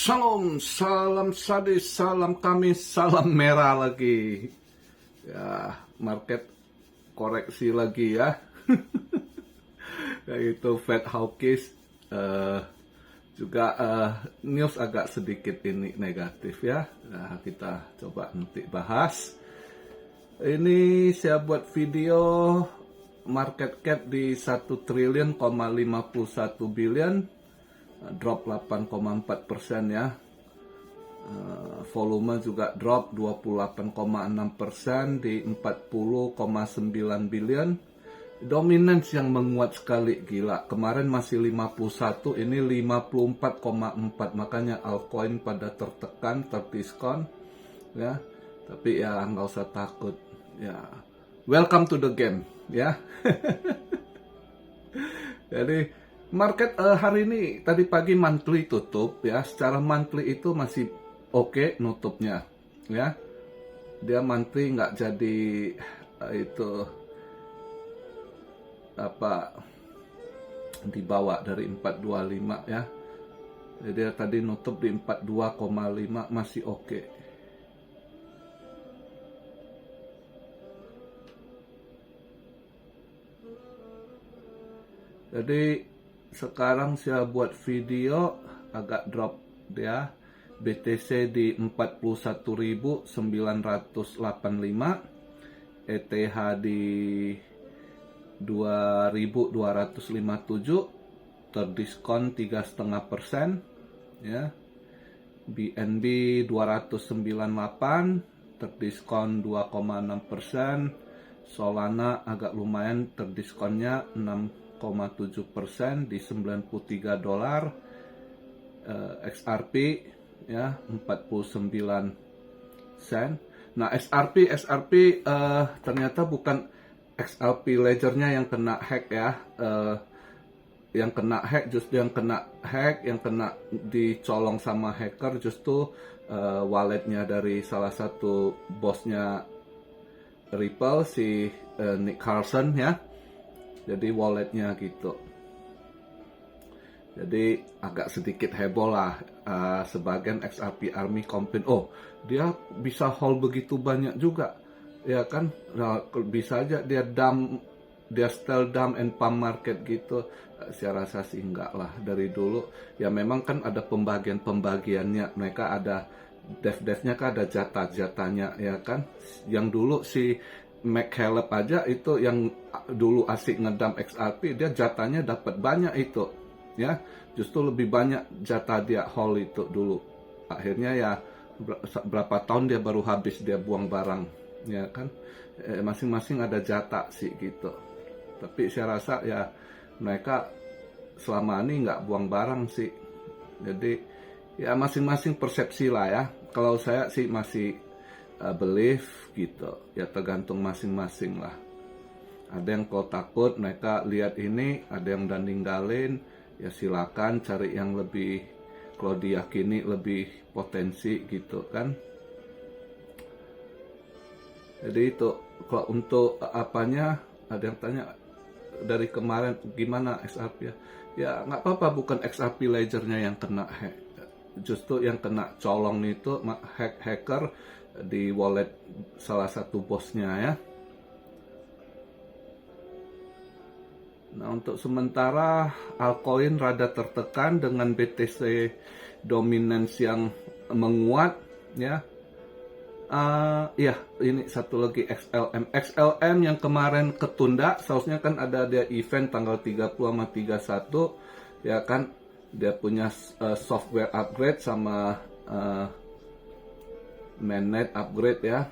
Shalom, salam sadis, salam Kamis, salam merah lagi. Ya, market koreksi lagi ya. Yaitu Fed hawkish, juga news agak sedikit ini negatif ya. Nah, kita coba nanti bahas. Ini saya buat video market cap di 1 triliun, 51 billion, drop 8,4% ya. Volume juga drop 28,6% di 40,9 billion. Dominance yang menguat sekali, gila. Kemarin masih 51, ini 54,4. Makanya altcoin pada tertekan, terdiskon ya. Tapi ya nggak usah takut ya. Welcome to the game ya. Jadi market hari ini tadi pagi monthly tutup ya. Secara monthly itu masih oke nutupnya ya. Dia monthly nggak jadi itu apa dibawa dari 425 ya. Jadi dia tadi nutup di 42,5 masih oke. Jadi sekarang saya buat video agak drop dia. BTC di 41.985, ETH di 2.257, terdiskon 3,5% ya. BNB 298, terdiskon 2,6%. Solana agak lumayan, terdiskonnya 6,7% di $93. XRP ya 49 sen. Nah, XRP ternyata bukan XRP ledgernya yang kena hack ya. Yang kena hack justru yang kena dicolong sama hacker justru walletnya dari salah satu bosnya Ripple, si Nick Carlson ya. Jadi walletnya gitu. Jadi agak sedikit heboh lah. Sebagian XRP Army komplain, oh dia bisa hold begitu banyak juga ya kan. Nah, bisa aja dia still dump and pump market gitu. Saya rasa sih enggak lah. Dari dulu ya memang kan ada pembagiannya. Mereka ada dev-devnya kan, ada jatah-jatahnya ya kan. Yang dulu si McCaleb aja itu yang dulu asik ngedump XRP, dia jatahnya dapat banyak itu ya, justru lebih banyak jatah dia hold itu dulu. Akhirnya ya berapa tahun dia baru habis dia buang barang ya kan. Masing-masing ada jatah sih gitu. Tapi saya rasa ya mereka selama ini nggak buang barang sih. Jadi ya masing-masing persepsi lah ya. Kalau saya sih masih believe gitu ya, tergantung masing-masing lah. Ada yang kalau takut mereka lihat ini, ada yang udah ninggalin, ya silakan cari yang lebih, kalau diyakini lebih potensi gitu kan. Jadi itu kalau untuk apanya, ada yang tanya dari kemarin gimana XRP ya. Ya nggak apa-apa, bukan XRP ledgernya yang kena hack, justru yang kena colong itu hacker di wallet salah satu bosnya ya. Nah, untuk sementara altcoin rada tertekan dengan BTC dominance yang menguat ya. Ya, ini satu lagi XLM yang kemarin ketunda, seharusnya kan ada dia event tanggal 30 sama 31 ya kan. Dia punya software upgrade sama mainnet upgrade ya.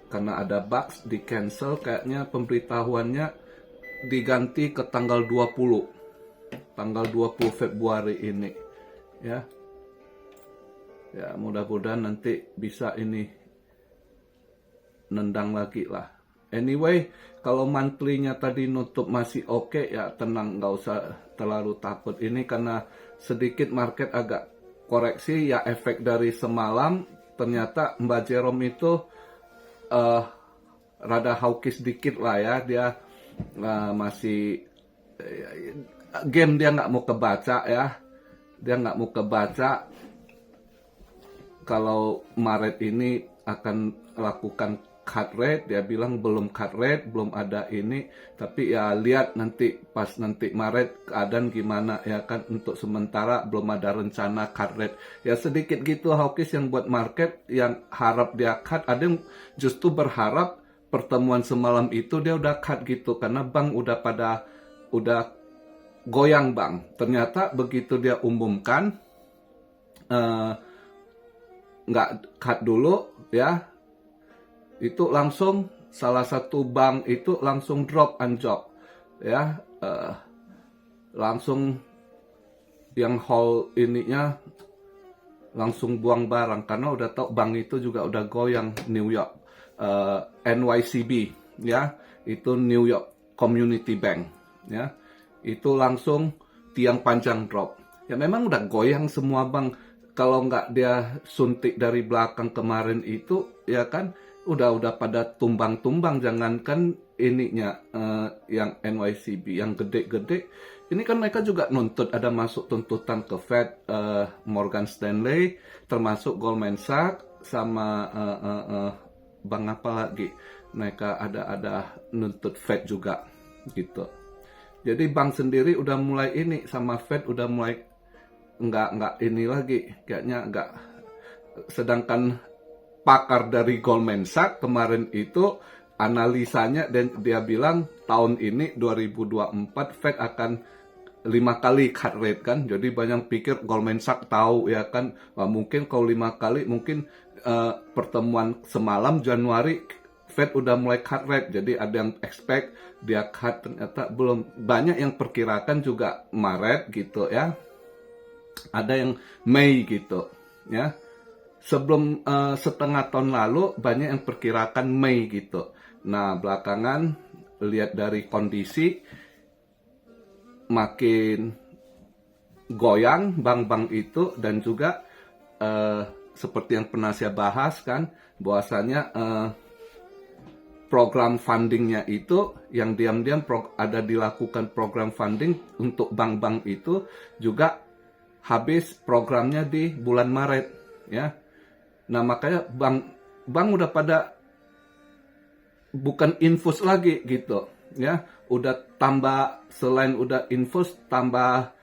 Karena ada bugs di cancel, kayaknya pemberitahuannya diganti ke tanggal 20 Februari ini ya. Ya mudah-mudahan nanti bisa ini nendang lagi lah. Anyway, kalau monthly-nya tadi nutup masih oke ya, tenang, nggak usah terlalu takut. Ini karena sedikit market agak koreksi ya, efek dari semalam. Ternyata Mbak Jerome itu rada hawkish dikit lah ya. Dia masih game, dia nggak mau kebaca ya. Dia nggak mau kebaca kalau Maret ini akan lakukan cut rate, dia bilang belum cut rate, belum ada ini, tapi ya lihat nanti pas nanti Maret keadaan gimana ya kan. Untuk sementara belum ada rencana cut rate. Ya sedikit gitu hawkish yang buat market yang harap dia cut, ada yang justru berharap pertemuan semalam itu dia udah cut gitu, karena bank udah goyang bang. Ternyata begitu dia umumkan nggak cut dulu ya, itu langsung salah satu bank itu langsung drop anjok ya, langsung yang hold ininya langsung buang barang, karena udah tahu bank itu juga udah goyang. New York NYCB ya, itu New York Community Bank ya, itu langsung tiang panjang drop ya. Memang udah goyang semua bank, kalau nggak dia suntik dari belakang kemarin itu ya kan udah pada tumbang-tumbang. Jangankan ininya yang NYCB yang gede-gede, ini kan mereka juga nuntut, ada masuk tuntutan ke Fed, Morgan Stanley, termasuk Goldman Sachs sama bank apa lagi, mereka ada nuntut Fed juga gitu. Jadi bank sendiri udah mulai ini sama Fed udah mulai nggak ini lagi kayaknya, nggak. Sedangkan pakar dari Goldman Sachs kemarin itu analisanya, dan dia bilang tahun ini 2024 Fed akan 5 kali cut rate kan. Jadi banyak pikir Goldman Sachs tahu ya kan, wah, mungkin kalau 5 kali mungkin pertemuan semalam Januari Fed udah mulai cut rate, jadi ada yang expect dia cut, ternyata belum. Banyak yang perkirakan juga Maret gitu ya, ada yang Mei gitu ya. Sebelum setengah tahun lalu banyak yang perkirakan Mei gitu. Nah belakangan lihat dari kondisi makin goyang bank-bank itu, dan juga seperti yang pernah saya bahas kan, bahwasanya program fundingnya itu yang diam-diam ada dilakukan program funding untuk bank-bank itu juga habis programnya di bulan Maret ya. Nah makanya bank udah pada bukan infus lagi gitu ya, udah tambah, selain udah infus tambah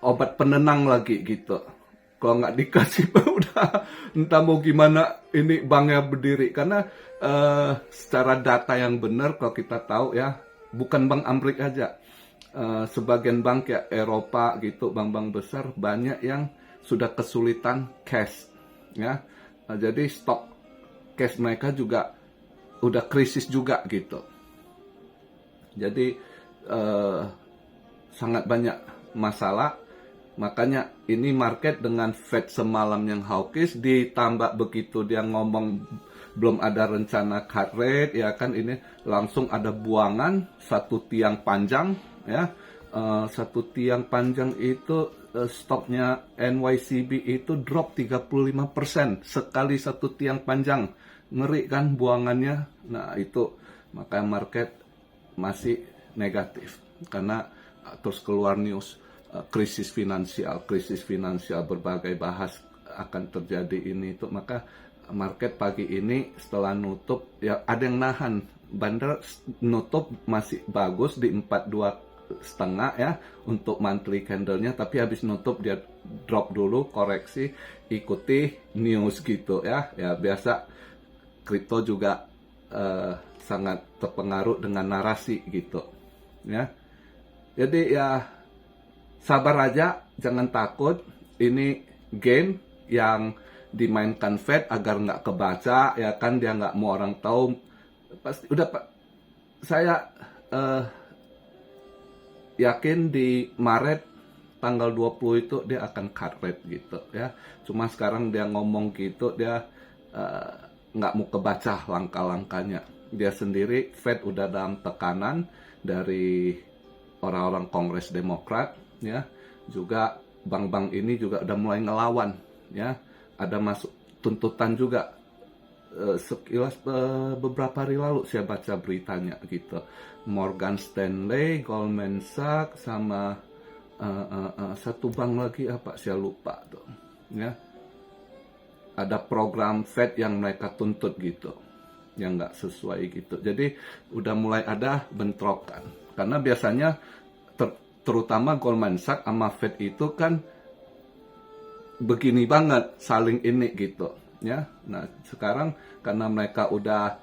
obat penenang lagi gitu. Kalau nggak dikasih udah entah mau gimana ini banknya berdiri. Karena secara data yang benar kalau kita tahu ya, bukan Bank Amerika aja, sebagian bank ya Eropa gitu, bank-bank besar banyak yang sudah kesulitan cash ya. Jadi stok cash mereka juga udah krisis juga gitu. Jadi sangat banyak masalah. Makanya ini market dengan Fed semalam yang hawkish, ditambah begitu dia ngomong belum ada rencana cut rate ya kan, ini langsung ada buangan satu tiang panjang ya. Satu tiang panjang itu stoknya NYCB itu drop 35% sekali satu tiang panjang. Ngeri kan buangannya. Nah itu makanya market masih negatif, karena terus keluar news krisis finansial berbagai bahas akan terjadi ini itu. Maka market pagi ini setelah nutup ya ada yang nahan, bandar nutup masih bagus di 42,5 ya untuk monthly candle-nya, tapi habis nutup dia drop dulu, koreksi, ikuti news gitu ya. Ya biasa kripto juga sangat terpengaruh dengan narasi gitu ya. Jadi ya sabar aja, jangan takut. Ini game yang dimainkan Fed agar nggak kebaca ya kan, dia nggak mau orang tahu. Pasti udah Pak, saya yakin di Maret tanggal 20 itu dia akan cut rate gitu ya. Cuma sekarang dia ngomong gitu, dia nggak mau kebaca langkah-langkahnya. Dia sendiri Fed udah dalam tekanan dari orang-orang Kongres Demokrat ya. Juga bank-bank ini juga udah mulai ngelawan ya. Ada masuk tuntutan juga. Sekilas beberapa hari lalu saya baca beritanya gitu. Morgan Stanley, Goldman Sachs, sama satu bank lagi apa saya lupa tuh ya. ada program Fed yang mereka tuntut gitu, yang nggak sesuai gitu. Jadi udah mulai ada bentrokan. Karena biasanya terutama Goldman Sachs sama Fed itu kan begini banget saling ini gitu ya. Nah sekarang karena mereka udah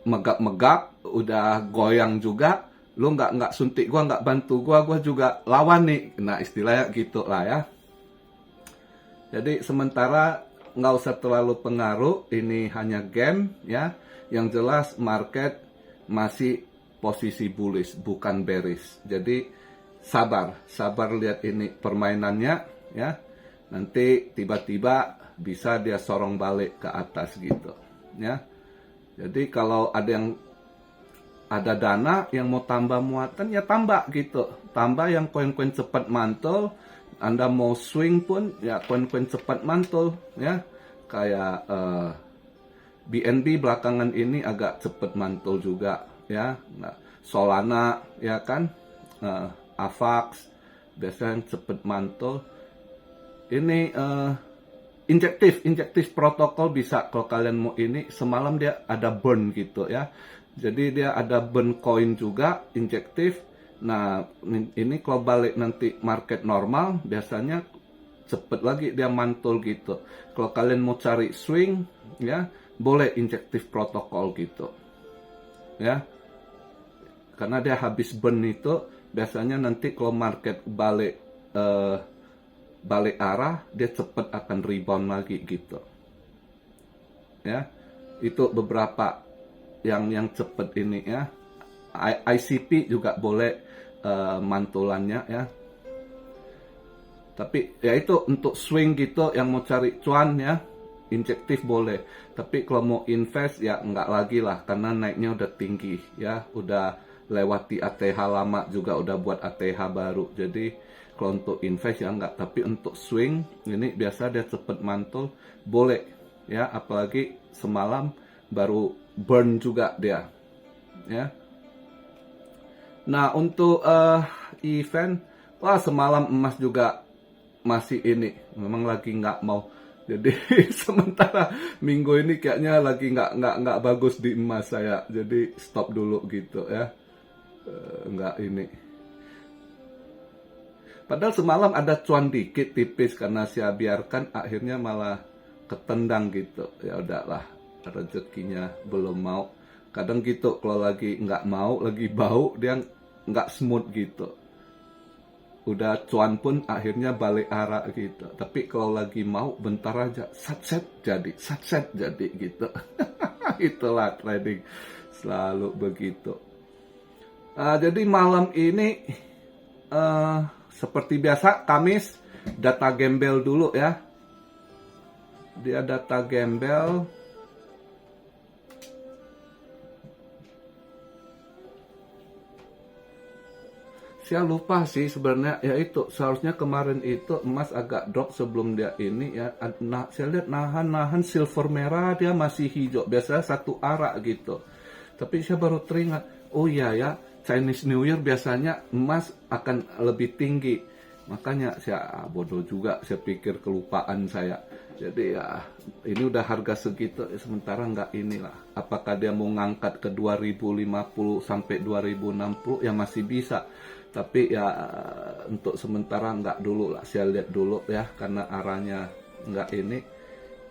megap-megap, udah goyang juga, lu nggak suntik gua, nggak bantu gua juga lawan nih. Nah istilahnya gitu lah ya. Jadi sementara nggak usah terlalu pengaruh, ini hanya game ya. Yang jelas market masih posisi bullish, bukan bearish. Jadi sabar lihat ini permainannya ya. Nanti tiba-tiba bisa dia sorong balik ke atas gitu ya. Jadi kalau ada dana yang mau tambah muatan ya tambah gitu. Tambah yang koin-koin cepat mantul. Anda mau swing pun ya koin-koin cepat mantul ya. Kayak BNB belakangan ini agak cepat mantul juga ya. Nah, Solana ya kan, Avax biasanya cepat mantul. Ini injektif protokol bisa kalau kalian mau ini. Semalam dia ada burn gitu ya. Jadi dia ada burn coin juga injektif. Nah ini kalau balik nanti market normal biasanya cepet lagi dia mantul gitu. Kalau kalian mau cari swing ya boleh injektif protokol gitu ya. Karena dia habis burn itu biasanya nanti kalau market balik arah dia cepet akan rebound lagi gitu ya. Itu beberapa yang cepet ini ya. ICP juga boleh mantulannya ya. Tapi ya itu untuk swing gitu yang mau cari cuan ya, injektif boleh. Tapi kalau mau invest ya nggak lagi lah karena naiknya udah tinggi ya, udah lewati ATH lama juga, udah buat ATH baru. Jadi kalau untuk invest ya nggak, tapi untuk swing ini biasa dia cepet mantul boleh ya, apalagi semalam baru burn juga dia ya. Nah untuk event, wah semalam emas juga masih ini, memang lagi nggak mau. Jadi sementara minggu ini kayaknya lagi nggak bagus di emas saya. Jadi stop dulu gitu ya. Nggak ini. Padahal semalam ada cuan dikit tipis karena saya biarkan, akhirnya malah ketendang gitu. Ya udahlah, rezekinya belum mau. Kadang gitu kalau lagi nggak mau, lagi bau dia nggak smooth gitu. Udah cuan pun akhirnya balik arah gitu. Tapi kalau lagi mau bentar aja satset jadi gitu. Itulah trading selalu begitu. Jadi malam ini seperti biasa Kamis data gembel dulu ya. Dia data gembel. Saya lupa sih sebenarnya, ya itu seharusnya kemarin itu emas agak drop sebelum dia ini ya. Nah, saya lihat nahan silver merah dia masih hijau, biasanya satu arah gitu. Tapi saya baru teringat, oh iya ya, Chinese New Year biasanya emas akan lebih tinggi. Makanya saya bodoh juga, saya pikir kelupaan saya. Jadi ya ini udah harga segitu, sementara nggak inilah. Apakah dia mau ngangkat ke 2050 sampai 2060 ya masih bisa. Tapi ya untuk sementara nggak dulu lah, saya lihat dulu ya karena arahnya nggak ini.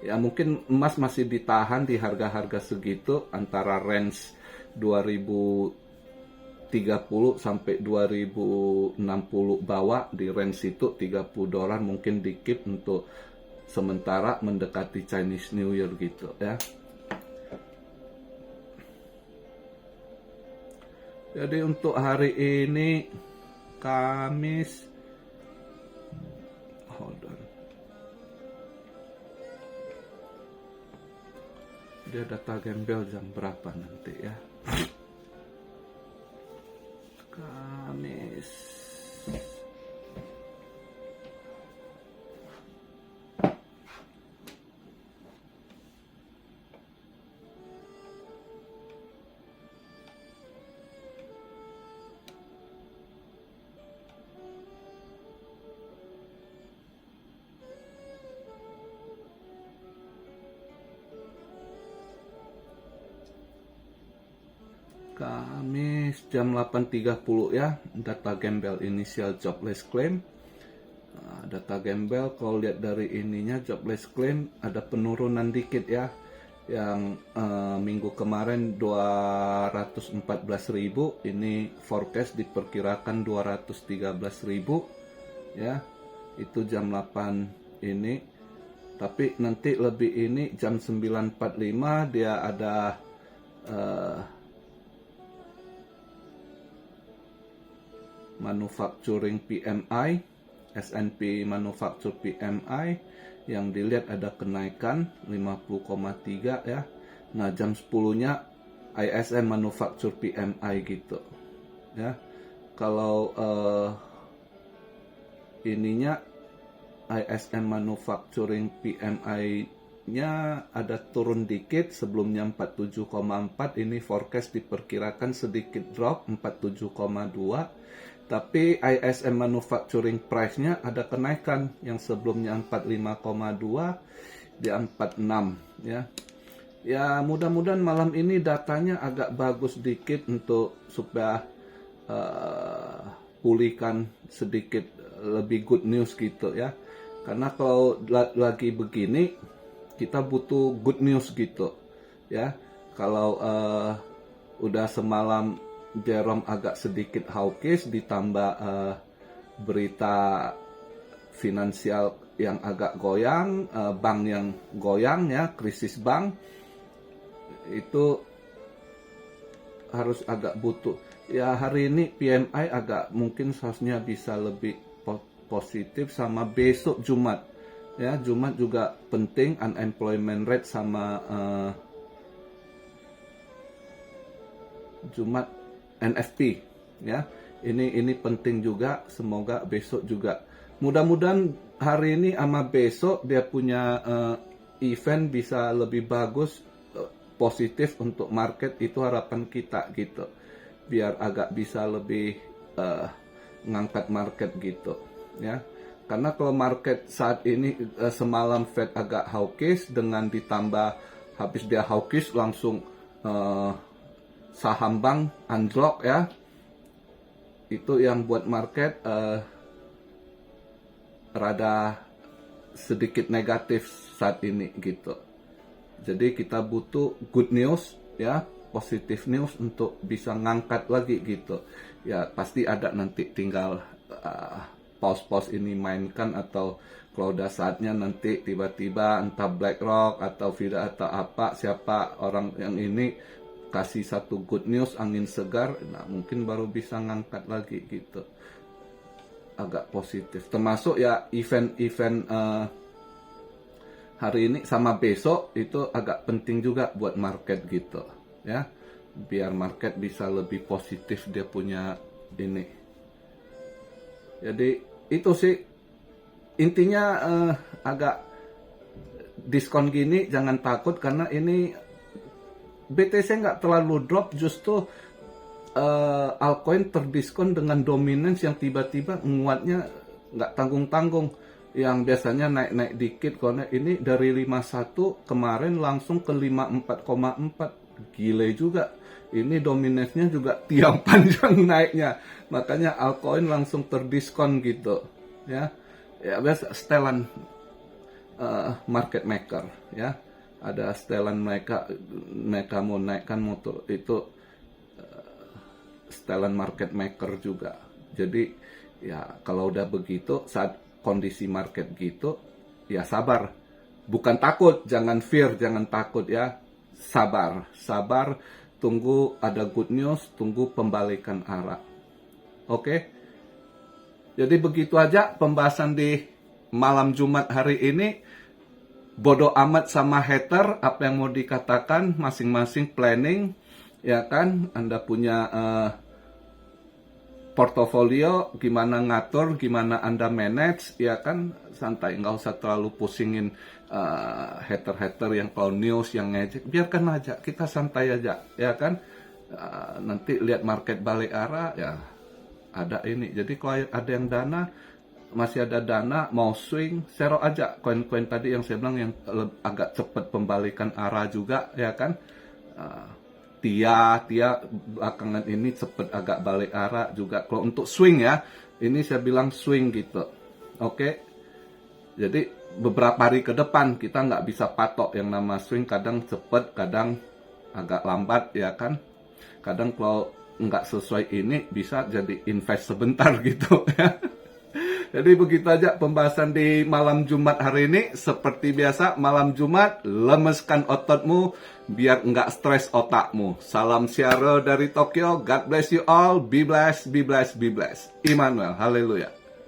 Ya mungkin emas masih ditahan di harga-harga segitu antara range 2030 sampai 2060 bawah, di range itu $30 mungkin di keep untuk sementara mendekati Chinese New Year gitu ya. Jadi untuk hari ini Kamis, hold on, dia data gembel jam berapa nanti ya? Kamis. Kamis jam 8.30 ya, data gembel initial jobless claim. Data gembel kalau lihat dari ininya jobless claim ada penurunan dikit ya. Yang minggu kemarin 214.000, ini forecast diperkirakan 213.000 ya. Itu jam 8 ini. Tapi nanti lebih ini jam 9.45 dia ada manufacturing PMI, S&P Manufacturing PMI yang dilihat ada kenaikan 50,3 ya. Nah, jam 10-nya ISM Manufacturing PMI gitu. Ya. Kalau ininya ISM Manufacturing PMI-nya ada turun dikit, sebelumnya 47,4, ini forecast diperkirakan sedikit drop 47,2. Tapi ISM Manufacturing Price-nya ada kenaikan, yang sebelumnya 45,2 di 46 ya. Ya, mudah-mudahan malam ini datanya agak bagus dikit untuk supaya pulihkan sedikit lebih good news gitu ya. Karena kalau lagi begini kita butuh good news gitu ya. Kalau udah semalam Jerome agak sedikit hawkish ditambah berita finansial yang agak goyang, bank yang goyang ya, krisis bank, itu harus agak butuh. Ya, hari ini PMI agak mungkin seharusnya bisa lebih positif, sama besok Jumat. Ya, Jumat juga penting, unemployment rate sama Jumat NFP ya. Ini penting juga, semoga besok juga. Mudah-mudahan hari ini sama besok dia punya event bisa lebih bagus, positif untuk market, itu harapan kita gitu. Biar agak bisa lebih ngangkat market gitu ya. Karena kalau market saat ini semalam Fed agak hawkish, dengan ditambah habis dia hawkish langsung saham bank anjlok ya, itu yang buat market rada sedikit negatif saat ini gitu. Jadi kita butuh good news ya, positive news untuk bisa ngangkat lagi gitu ya. Pasti ada nanti, tinggal pause ini mainkan, atau kalau udah saatnya nanti tiba-tiba entah BlackRock atau Vida atau apa, siapa orang yang ini kasih satu good news, angin segar, nah mungkin baru bisa ngangkat lagi gitu, agak positif. Termasuk ya event-event hari ini sama besok itu agak penting juga buat market gitu ya, biar market bisa lebih positif dia punya ini. Jadi itu sih intinya, agak diskon gini jangan takut, karena ini BTC nggak terlalu drop, justru altcoin terdiskon dengan dominance yang tiba-tiba menguatnya nggak tanggung-tanggung. Yang biasanya naik-naik dikit, karena ini dari 51 kemarin langsung ke 54,4, gile juga. Ini dominance-nya juga tiang panjang naiknya, makanya altcoin langsung terdiskon gitu ya. Ya biasa setelan market maker ya. Ada setelan mereka mau naikkan motor, itu setelan market maker juga. Jadi ya kalau udah begitu, saat kondisi market gitu ya sabar, bukan takut, jangan fear, jangan takut ya, sabar, tunggu ada good news, tunggu pembalikan arah. Oke, jadi begitu aja pembahasan di malam Jumat hari ini. Bodoh amat sama hater, apa yang mau dikatakan, masing-masing planning ya kan. Anda punya portofolio, gimana ngatur, gimana Anda manage ya kan, santai, nggak usah terlalu pusingin hater-hater yang kalau news yang ngejek, biarkan aja, kita santai aja ya kan. Nanti lihat market balik arah ya, ada ini. Jadi kalau ada yang dana, masih ada dana, mau swing, sero aja koin-koin tadi yang saya bilang, yang agak cepat pembalikan arah juga ya kan. Tia belakangan ini cepet agak balik arah juga. Kalau untuk swing ya, ini saya bilang swing gitu. Oke. Jadi beberapa hari ke depan kita nggak bisa patok yang nama swing, kadang cepet, kadang agak lambat ya kan. Kadang kalau nggak sesuai ini bisa jadi invest sebentar gitu ya. Jadi begitu aja pembahasan di malam Jumat hari ini. Seperti biasa malam Jumat, lemeskan ototmu biar nggak stres otakmu. Salam siara dari Tokyo. God bless you all. Be blessed, be blessed, be blessed. Immanuel. Haleluya.